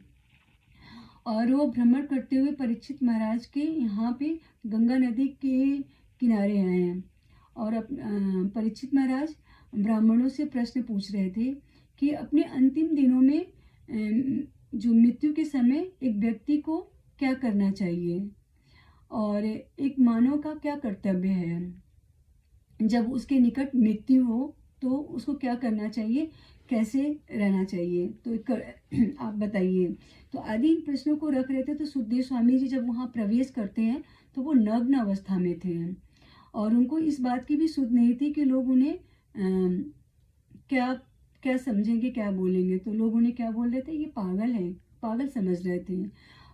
और वो भ्रमण करते हुए परीक्षित महाराज के यहाँ पे गंगा नदी के किनारे आए हैं। और परीक्षित महाराज ब्राह्मणों से प्रश्न पूछ रहे थे कि अपने अंतिम दिनों में जो मृत्यु के समय एक व्यक्ति को क्या करना चाहिए और एक मानव का क्या कर्तव्य है। जब उसके निकट मृत्यु हो तो उसको क्या करना चाहिए, कैसे रहना चाहिए, तो आप बताइए। तो आदि इन प्रश्नों को रख रहे थे। तो सुखदेव स्वामी जी जब वहाँ प्रवेश करते हैं तो वो नग्न अवस्था में थे और उनको इस बात की भी सुध नहीं थी कि लोग उन्हें क्या क्या समझेंगे, क्या बोलेंगे। तो लोग उन्हें क्या बोल रहे थे? ये पागल है, पागल समझ रहे थे।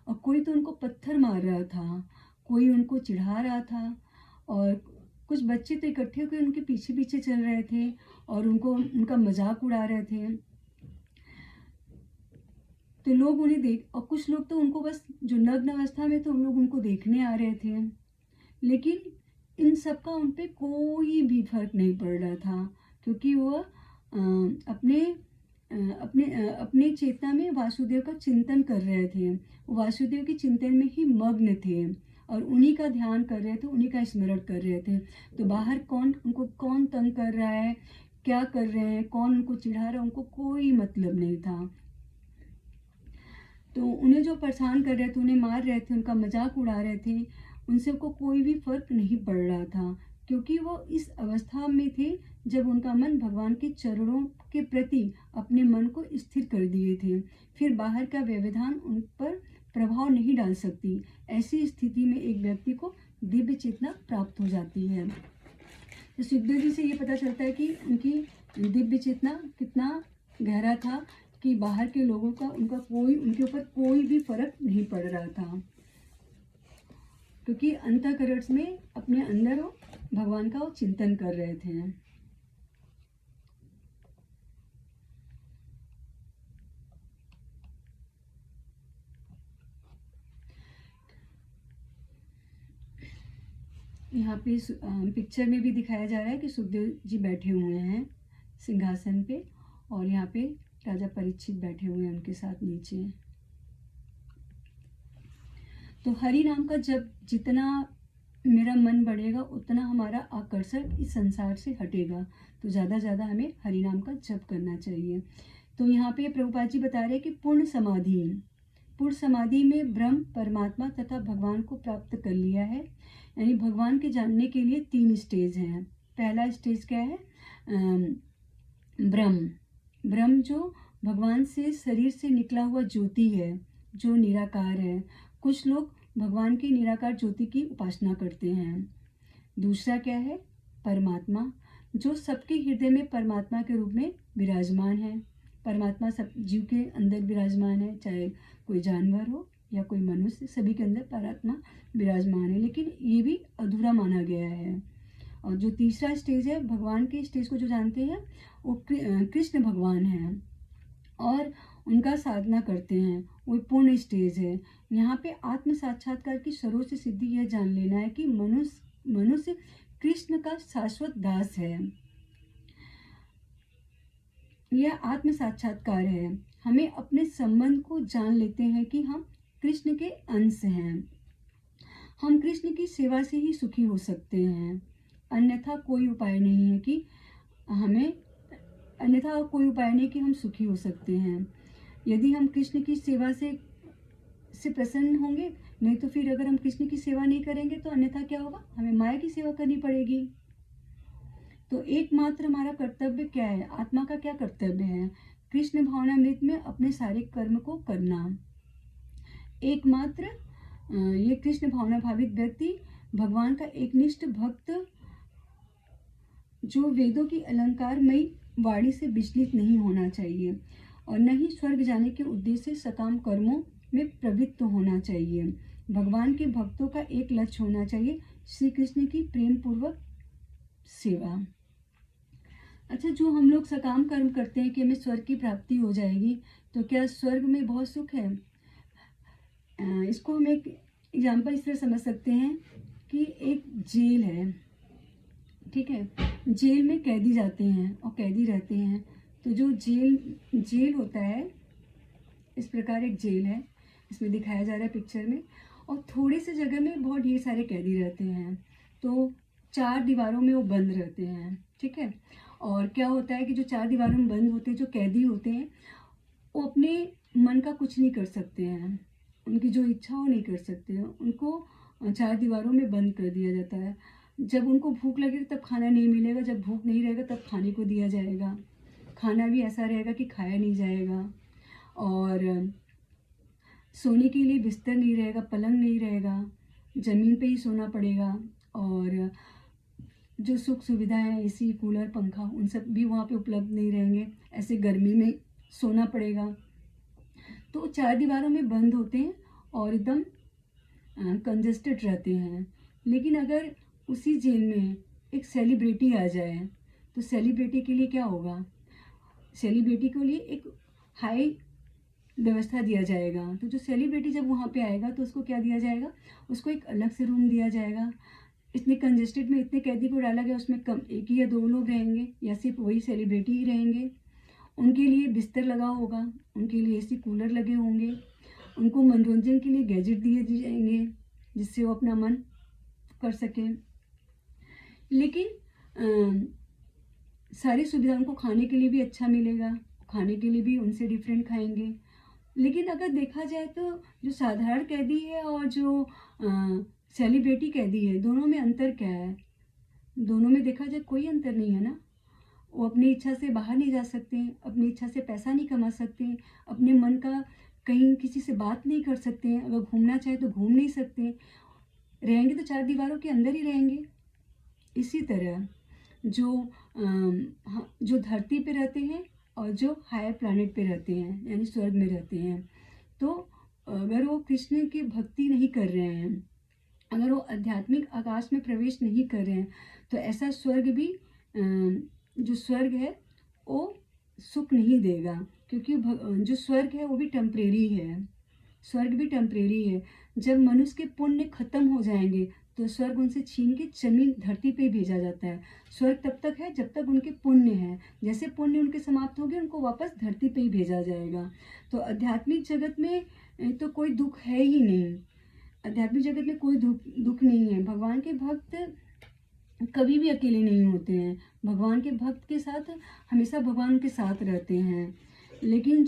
और कोई तो उनको पत्थर मार रहा था, कोई उनको चिढ़ा रहा था, और कुछ बच्चे तो इकट्ठे होकर उनके पीछे पीछे चल रहे थे और उनका मजाक उड़ा रहे थे। तो लोग उन्हें देख, और कुछ लोग तो उनको बस, जो नग्न अवस्था में तो उन लोग उनको देखने आ रहे थे, लेकिन इन सब का उन पर कोई भी फर्क नहीं पड़ रहा था, क्योंकि वो अपने चेतना में वासुदेव का चिंतन कर रहे थे। वो वासुदेव के चिंतन में ही मग्न थे और उन्हीं का ध्यान कर रहे थे, उन्हीं का स्मरण कर रहे थे। तो बाहर उनको कौन तंग कर रहा है, क्या कर रहे हैं, कौन उनको चिढ़ा रहा है, उनको कोई मतलब नहीं था। तो उन्हें जो परेशान कर रहे थे, उन्हें मार रहे थे, उनका मजाक उड़ा रहे थे, उनसे को कोई भी फर्क नहीं पड़ रहा था, क्योंकि वो इस अवस्था में थे जब उनका मन भगवान के चरणों के प्रति अपने मन को स्थिर कर दिए थे। फिर बाहर का व्यवधान उन पर प्रभाव नहीं डाल सकती। ऐसी स्थिति में एक व्यक्ति को दिव्य चेतना प्राप्त हो जाती है। तो सुखदेव जी से ये पता चलता है कि उनकी दिव्य चेतना कितना गहरा था कि बाहर के लोगों का उनके ऊपर कोई भी फर्क नहीं पड़ रहा था, क्योंकि अंतःकरण में अपने अंदर वो भगवान का वो चिंतन कर रहे थे। यहाँ पे पिक्चर में भी दिखाया जा रहा है कि सुखदेव जी बैठे हुए हैं सिंहासन पे, और यहाँ पे राजा परीक्षित बैठे हुए हैं उनके साथ नीचे। तो हरि नाम का जब जितना मेरा मन बढ़ेगा उतना हमारा आकर्षण इस संसार से हटेगा। तो ज़्यादा ज़्यादा हमें हरि नाम का जप करना चाहिए। तो यहाँ पे प्रभुपाद जी बता रहे हैं कि पूर्ण समाधि, पूर्ण समाधि में ब्रह्म, परमात्मा तथा भगवान को प्राप्त कर लिया है। यानी भगवान के जानने के लिए 3 स्टेज हैं। पहला स्टेज क्या है? ब्रह्म। ब्रह्म जो भगवान से शरीर से निकला हुआ ज्योति है, जो निराकार है। कुछ लोग भगवान की निराकार ज्योति की उपासना करते हैं। दूसरा क्या है? परमात्मा, जो सबके हृदय में परमात्मा के रूप में विराजमान है। परमात्मा सब जीव के अंदर विराजमान है, चाहे कोई जानवर हो या कोई मनुष्य, सभी के अंदर परमात्मा विराजमान है, लेकिन ये भी अधूरा माना गया है। और जो तीसरा स्टेज है, भगवान के स्टेज को जो जानते हैं वो कृष्ण भगवान हैं और उनका साधना करते हैं, वो पूर्ण स्टेज है। यहाँ पे आत्म साक्षात्कार की सर्वोच्च सिद्धि यह जान लेना है कि मनुष्य कृष्ण का शाश्वत दास है। यह आत्म साक्षात्कार है। हमें अपने संबंध को जान लेते हैं कि हम कृष्ण के अंश हैं। हम कृष्ण की सेवा से ही सुखी हो सकते हैं, अन्यथा कोई उपाय नहीं है कि हम सुखी हो सकते हैं। यदि हम कृष्ण की सेवा से प्रसन्न होंगे, नहीं तो फिर अगर हम कृष्ण की सेवा नहीं करेंगे तो अन्यथा क्या होगा? हमें माया की सेवा करनी पड़ेगी। तो एकमात्र हमारा कर्तव्य क्या है? आत्मा का क्या कर्तव्य है? कृष्ण भावनामृत में अपने सारे कर्म को करना। एकमात्र ये कृष्ण भावना भावित व्यक्ति भगवान का एकनिष्ठ भक्त, जो वेदों की अलंकारमयी वाणी से विचलित नहीं होना चाहिए और न ही स्वर्ग जाने के उद्देश्य से सकाम कर्मों में प्रवृत्त होना चाहिए। भगवान के भक्तों का एक लक्ष्य होना चाहिए, श्री कृष्ण की प्रेम पूर्वक सेवा। अच्छा, जो हम लोग सकाम कर्म करते हैं कि हमें स्वर्ग की प्राप्ति हो जाएगी, तो क्या स्वर्ग में बहुत सुख है? इसको हम एक एग्जाम्पल इस तरह समझ सकते हैं कि एक जेल है, ठीक है। जेल में कैदी जाते हैं और कैदी रहते हैं। तो जो जेल होता है, इस प्रकार एक जेल है, इसमें दिखाया जा रहा है पिक्चर में, और थोड़ी सी जगह में बहुत ढेर सारे कैदी रहते हैं। तो 4 दीवारों में वो बंद रहते हैं, ठीक है। और क्या होता है कि जो 4 दीवारों में बंद होते हैं, जो कैदी होते हैं, वो अपने मन का कुछ नहीं कर सकते हैं, उनकी जो इच्छा वो नहीं कर सकते हैं। उनको 4 दीवारों में बंद कर दिया जाता है। जब उनको भूख लगेगी तब खाना नहीं मिलेगा, जब भूख नहीं रहेगा तब खाने को दिया जाएगा। खाना भी ऐसा रहेगा कि खाया नहीं जाएगा, और सोने के लिए बिस्तर नहीं रहेगा, पलंग नहीं रहेगा, ज़मीन पे ही सोना पड़ेगा। और जो सुख सुविधाएं, एसी, कूलर, पंखा, उन सब भी वहाँ पे उपलब्ध नहीं रहेंगे। ऐसे गर्मी में सोना पड़ेगा। तो 4 दीवारों में बंद होते हैं और एकदम कंजेस्टेड रहते हैं। लेकिन अगर उसी जेल में एक सेलिब्रिटी आ जाए, तो सेलिब्रिटी के लिए क्या होगा? सेलिब्रिटी के लिए एक हाई व्यवस्था दिया जाएगा। तो जो सेलिब्रिटी जब वहाँ पे आएगा तो उसको क्या दिया जाएगा? उसको एक अलग से रूम दिया जाएगा। इतने कंजेस्टेड में इतने कैदी को डाला गया, उसमें कम 1 या 2 लोग रहेंगे या सिर्फ वही सेलिब्रिटी ही रहेंगे। उनके लिए बिस्तर लगा होगा, उनके लिए एसी कूलर लगे होंगे, उनको मनोरंजन के लिए गैजेट दिए जाएंगे जिससे वो अपना मन कर सकें। लेकिन सारी सुविधा उनको खाने के लिए भी अच्छा मिलेगा, खाने के लिए भी उनसे डिफरेंट खाएंगे। लेकिन अगर देखा जाए तो जो साधारण कैदी है और जो सेलिब्रिटी कैदी है, दोनों में अंतर क्या है? दोनों में देखा जाए कोई अंतर नहीं है ना। वो अपनी इच्छा से बाहर नहीं जा सकते हैं, अपनी इच्छा से पैसा नहीं कमा सकते हैं, अपने मन का कहीं किसी से बात नहीं कर सकते हैं, अगर घूमना चाहे तो घूम नहीं सकते। रहेंगे तो 4 दीवारों के अंदर ही रहेंगे। इसी तरह जो धरती पे रहते हैं और जो हायर प्लैनेट पे रहते हैं, यानी स्वर्ग में रहते हैं, तो अगर वो कृष्ण की भक्ति नहीं कर रहे हैं, अगर वो आध्यात्मिक आकाश में प्रवेश नहीं कर रहे हैं, तो ऐसा स्वर्ग भी जो स्वर्ग है वो सुख नहीं देगा। क्योंकि जो स्वर्ग है वो भी टेम्परेरी है, स्वर्ग भी टेम्परेरी है। जब मनुष्य के पुण्य खत्म हो जाएंगे तो स्वर्ग उनसे छीन के जमीन धरती पे भेजा जाता है। स्वर्ग तब तक है जब तक उनके पुण्य हैं, जैसे पुण्य उनके समाप्त हो गए उनको वापस धरती पे ही भेजा जाएगा। तो आध्यात्मिक जगत में तो कोई दुख है ही नहीं, आध्यात्मिक जगत में कोई दुख नहीं है। भगवान के भक्त कभी भी अकेले नहीं होते हैं, भगवान के भक्त के साथ हमेशा भगवान के साथ रहते हैं। लेकिन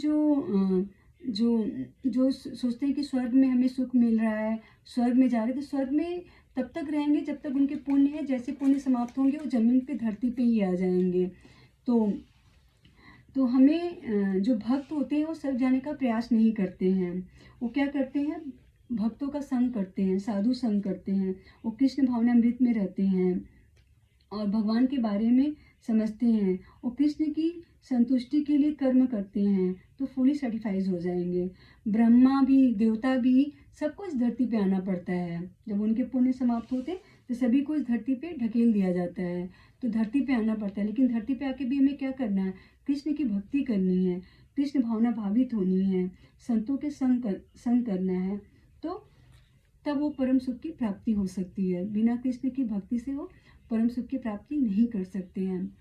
जो जो सोचते हैं कि स्वर्ग में हमें सुख मिल रहा है, स्वर्ग में जा रहे हैं, तो स्वर्ग में तब तक रहेंगे जब तक उनके पुण्य है, जैसे पुण्य समाप्त होंगे वो ज़मीन पे धरती पे ही आ जाएंगे। तो हमें जो भक्त होते हैं वो स्वर्ग जाने का प्रयास नहीं करते हैं। वो क्या करते हैं, भक्तों का संग करते हैं, साधु संग करते हैं, वो कृष्ण भावनामृत में रहते हैं और भगवान के बारे में समझते हैं, वो कृष्ण की संतुष्टि के लिए कर्म करते हैं, तो फुली सर्टिफाइज हो जाएंगे। ब्रह्मा भी, देवता भी, सबको इस धरती पे आना पड़ता है। जब उनके पुण्य समाप्त होते तो सभी को इस धरती पे ढकेल दिया जाता है, तो धरती पे आना पड़ता है। लेकिन धरती पे आके भी हमें क्या करना है, कृष्ण की भक्ति करनी है, कृष्ण भावना भावित होनी है, संतों के संग करना है, तो तब वो परम सुख की प्राप्ति हो सकती है। बिना कृष्ण की भक्ति से वो परम सुख की प्राप्ति नहीं कर सकते हैं।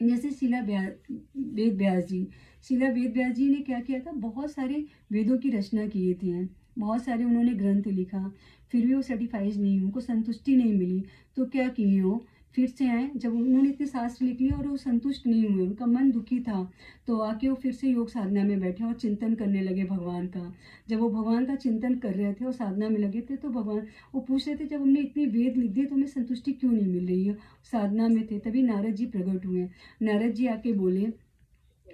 जैसे वेद व्यास जी, शीला वेद व्यास जी ने क्या किया था, बहुत सारे वेदों की रचना किए थे, बहुत सारे उन्होंने ग्रंथ लिखा, फिर भी वो सर्टिफाइज नहीं, उनको संतुष्टि नहीं मिली। तो क्या किए हो, फिर से आए, जब उन्होंने इतने शास्त्र लिख लिए और वो संतुष्ट नहीं हुए, उनका मन दुखी था, तो आके वो फिर से योग साधना में बैठे और चिंतन करने लगे भगवान का। जब वो भगवान का चिंतन कर रहे थे और साधना में लगे थे, तो भगवान वो पूछ रहे थे, जब हमने इतने वेद लिख दिए तो हमें संतुष्टि क्यों नहीं मिल रही है, साधना में थे। तभी नारद जी प्रकट हुए। नारद जी आके बोले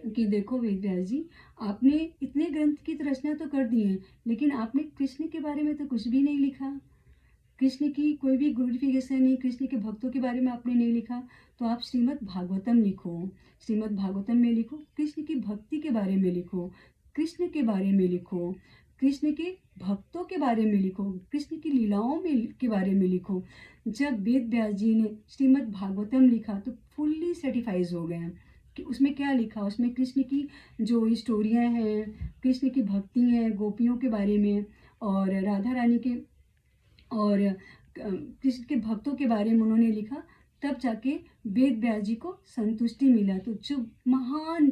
कि देखो वेद व्यास जी, आपने इतने ग्रंथ की तो रचना तो कर दी है, लेकिन आपने कृष्ण के बारे में तो कुछ भी नहीं लिखा, कृष्ण की कोई भी ग्लोरिफिकेशन नहीं, कृष्ण के भक्तों के बारे में आपने नहीं लिखा। तो आप श्रीमद् भागवतम लिखो, श्रीमद् भागवतम में लिखो, कृष्ण की भक्ति के बारे में लिखो, कृष्ण के बारे में लिखो, कृष्ण के भक्तों के बारे में लिखो, कृष्ण की लीलाओं में के बारे में लिखो। जब वेद व्यास जी ने श्रीमद् भागवतम लिखा तो फुल्ली सर्टिफाइज हो गए कि उसमें क्या लिखा, उसमें कृष्ण की जो स्टोरियाँ हैं, कृष्ण की भक्ति है, गोपियों के बारे में और राधा रानी के और कृष्ण के भक्तों के बारे में उन्होंने लिखा। तब जाके वेद व्यास जी को संतुष्टि मिला। तो जो महान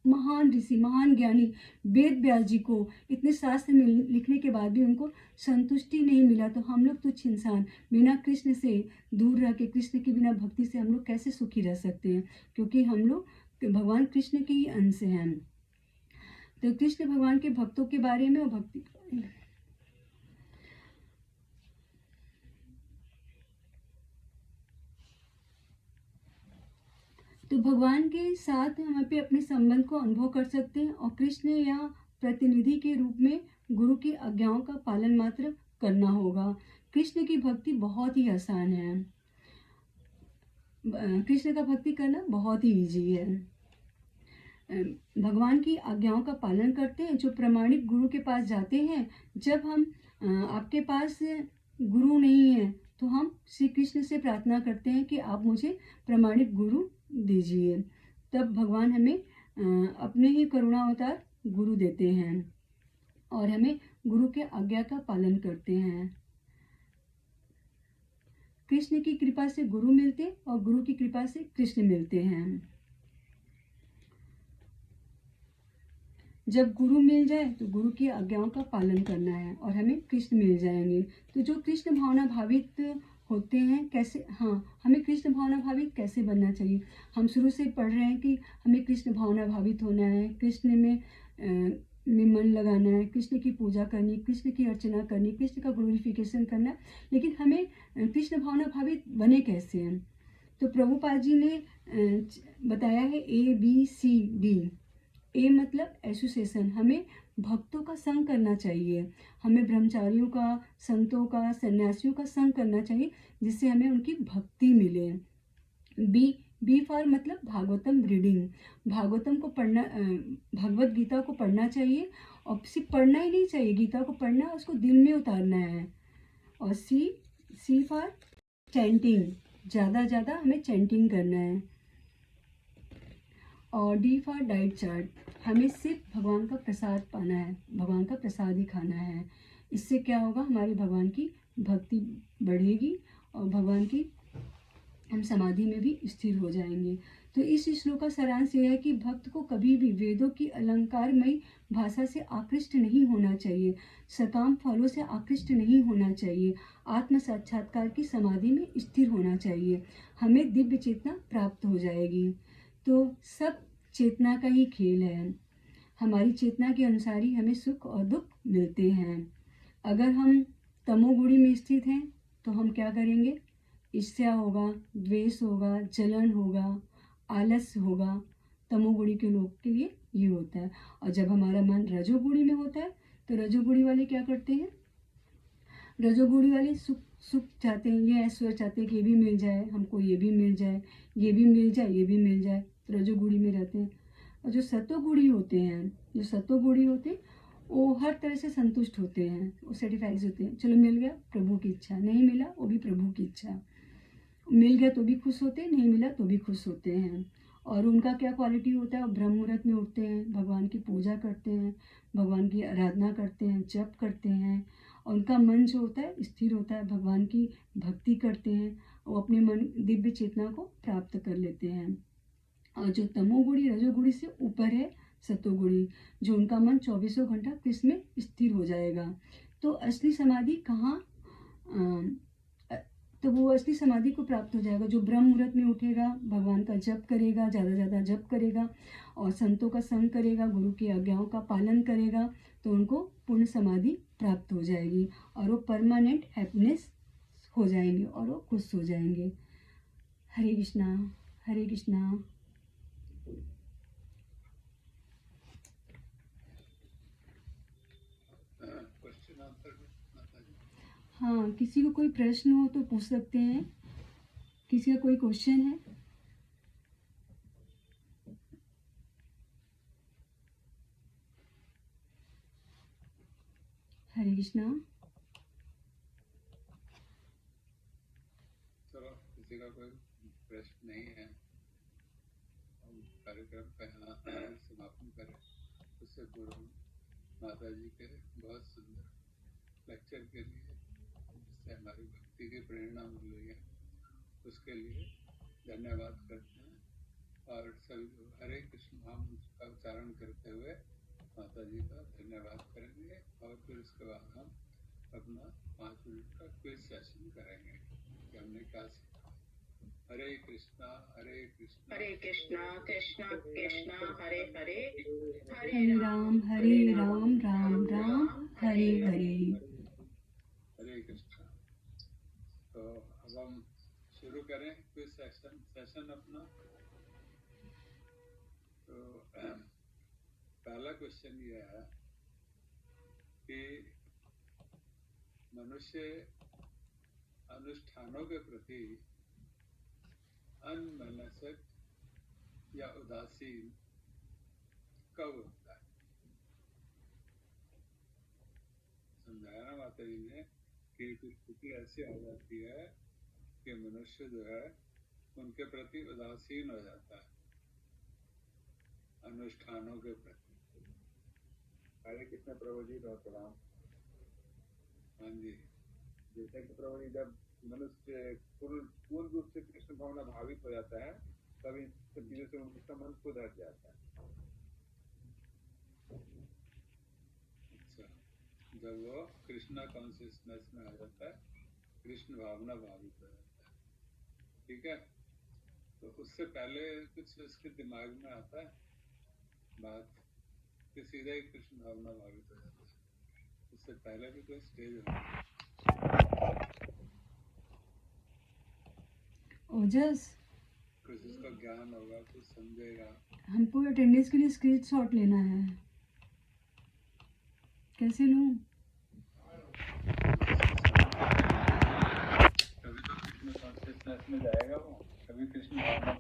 महान ऋषि, महान ज्ञानी वेद व्यास जी को इतने शास्त्र में लिखने के बाद भी उनको संतुष्टि नहीं मिला, तो हम लोग तुच्छ इंसान बिना कृष्ण से दूर रह के, कृष्ण के बिना भक्ति से हम लोग कैसे सुखी रह सकते हैं, क्योंकि हम लोग भगवान कृष्ण के ही अंश हैं। तो कृष्ण भगवान के भक्तों के बारे में और भक्ति, तो भगवान के साथ हम पे अपने संबंध को अनुभव कर सकते हैं और कृष्ण या प्रतिनिधि के रूप में गुरु की आज्ञाओं का पालन मात्र करना होगा। कृष्ण की भक्ति बहुत ही आसान है, कृष्ण का भक्ति करना बहुत ही ईजी है। भगवान की आज्ञाओं का पालन करते हैं, जो प्रमाणिक गुरु के पास जाते हैं। जब हम आपके पास गुरु नहीं है तो हम श्री कृष्ण से प्रार्थना करते हैं कि आप मुझे प्रमाणिक गुरु दीजिए, तब भगवान हमें अपने ही करुणावतार गुरु देते हैं और हमें गुरु के आज्ञा का पालन करते हैं। कृष्ण की कृपा से गुरु मिलते और गुरु की कृपा से कृष्ण मिलते हैं। जब गुरु मिल जाए तो गुरु की आज्ञाओं का पालन करना है और हमें कृष्ण मिल जाएंगे। तो जो कृष्ण भावना भावित होते हैं, कैसे, हाँ, हमें कृष्ण भावना भावित कैसे बनना चाहिए। हम शुरू से पढ़ रहे हैं कि हमें कृष्ण भावना भावित होना है, कृष्ण में मन लगाना है, कृष्ण की पूजा करनी, कृष्ण की अर्चना करनी, कृष्ण का ग्लोरिफिकेशन करना। लेकिन हमें कृष्ण भावना भावित बने कैसे हैं, तो प्रभुपाद जी ने बताया है ABCD। ए मतलब एसोसिएशन, हमें भक्तों का संग करना चाहिए, हमें ब्रह्मचारियों का, संतों का, सन्यासियों का संग करना चाहिए, जिससे हमें उनकी भक्ति मिले। बी फॉर मतलब भागवतम रीडिंग, भागवतम को पढ़ना, भगवत गीता को पढ़ना चाहिए, और सिर्फ पढ़ना ही नहीं चाहिए, गीता को पढ़ना, उसको दिल में उतारना है। और सी फॉर चैंटिंग, ज़्यादा हमें चैंटिंग करना है। और डी फॉर डाइट चार्ट, हमें सिर्फ भगवान का प्रसाद पाना है, भगवान का प्रसाद ही खाना है। इससे क्या होगा, हमारी भगवान की भक्ति बढ़ेगी और भगवान की हम समाधि में भी स्थिर हो जाएंगे। तो इस श्लोक का सारांश यह है कि भक्त को कभी भी वेदों की अलंकारमयी भाषा से आकृष्ट नहीं होना चाहिए, सकाम फलों से आकृष्ट नहीं होना चाहिए, आत्म साक्षात्कार की समाधि में स्थिर होना चाहिए, हमें दिव्य चेतना प्राप्त हो जाएगी। तो सब चेतना का ही खेल है। हमारी चेतना के अनुसार ही हमें सुख और दुख मिलते हैं। अगर हम तमोगुणी में स्थित हैं तो हम क्या करेंगे? ईर्ष्या होगा, द्वेष होगा, जलन होगा, आलस होगा। तमोगुणी के लोग के लिए ये होता है। और जब हमारा मन रजोगुणी में होता है तो रजोगुणी वाले क्या करते हैं? रजोगुणी वाले सुख सुख चाहते हैं, ये ऐश्वर्य चाहते हैं कि ये भी मिल जाए हमको, ये भी मिल जाए, ये भी मिल जाए, ये भी मिल जाए। तो रजोगुणी में रहते हैं। और जो सतोगुणी होते हैं, वो हर तरह से संतुष्ट होते हैं, वो सेटिस्फाइज होते हैं। चलो मिल गया, प्रभु की इच्छा, नहीं मिला वो भी प्रभु की इच्छा। मिल गया तो भी खुश होते हैं, नहीं मिला तो भी खुश होते हैं। और उनका क्या क्वालिटी होता है? ब्रह्म मुहूर्त में उठते हैं, भगवान की पूजा करते हैं, भगवान की आराधना करते हैं, जप करते हैं। और उनका मन जो होता है स्थिर होता है, भगवान की भक्ति करते हैं, वो अपने मन दिव्य चेतना को प्राप्त कर लेते हैं। और जो तमोगुणी रजोगुणी से ऊपर है सतोगुणी, जो उनका मन 24 घंटा कृष्ण में स्थिर हो जाएगा। तो असली समाधि कहाँ? तो वो असली समाधि को प्राप्त हो जाएगा जो ब्रह्म मुहूर्त में उठेगा, भगवान का जप करेगा, ज़्यादा से ज़्यादा जप करेगा और संतों का संग करेगा, गुरु की आज्ञाओं का पालन करेगा, तो उनको पूर्ण समाधि प्राप्त हो जाएगी और वो परमानेंट हैप्पीनेस हो जाएंगे और वो खुश हो जाएंगे। हरे कृष्णा, हरे कृष्णा। क्वेश्चन आंसर माता जी। हाँ, किसी को कोई प्रश्न हो तो पूछ सकते हैं। किसी का कोई क्वेश्चन है? हरे कृष्णा। चलो किसी का कोई प्रश्न नहीं है, हम कार्यक्रम का यहाँ समापन करें। उससे पूर्व माता जी के बहुत सुंदर लेक्चर के लिए, जिससे हमारी भक्ति की प्रेरणा मिल रही है, उसके लिए धन्यवाद करते हैं। और सभी लोग हरे कृष्ण महामंत्र का उच्चारण करते हुए माता जी का धन्यवाद करेंगे और फिर उसके बाद हम अपना 5 मिनट का क्विज सेशन करेंगे कि हमने क्या सीखा। हरे कृष्णा कृष्णा कृष्णा हरे हरे, हरे राम राम राम हरे हरे। हरे कृष्णा। तो अब हम शुरू करें क्विज सेशन अपना। तो पहला क्वेश्चन ये है कि मनुष्य अनुष्ठानों के प्रति अनमनस्क या उदासीन कब होता है? समझाया ना माता जी ने कि कुछ स्थिति ऐसी आ जाती है कि मनुष्य जो है उनके प्रति उदासीन हो जाता है, अनुष्ठानों के प्रति। हरे कृष्ण प्रभु जी, बहुत प्रणाम। हाँ जी। जैसे कि प्रभु जी, जब मनुष्य पूर्ण रूप से कृष्ण भावना भावित हो जाता है तब इन सब चीजों से उसका मन खुद हट जाता है। अच्छा, जब वो कृष्णा कॉन्शियसनेस में आ जाता है, कृष्ण भावना भावित हो जाता है, ठीक है। तो उससे पहले कुछ उसके दिमाग में आता है बात कि सीधा ही कृष्ण भावना भावित हो जाता है, उससे पहले भी कोई स्टेज होगा? ओजस, कुछ उसका ज्ञान होगा, कुछ समझेगा। हमको अटेंडेंस के लिए स्क्रीनशॉट लेना है, कैसे लूँ? कभी तो कृष्ण कॉन्शियसनेस में जाएगा वो, कभी कृष्ण भावना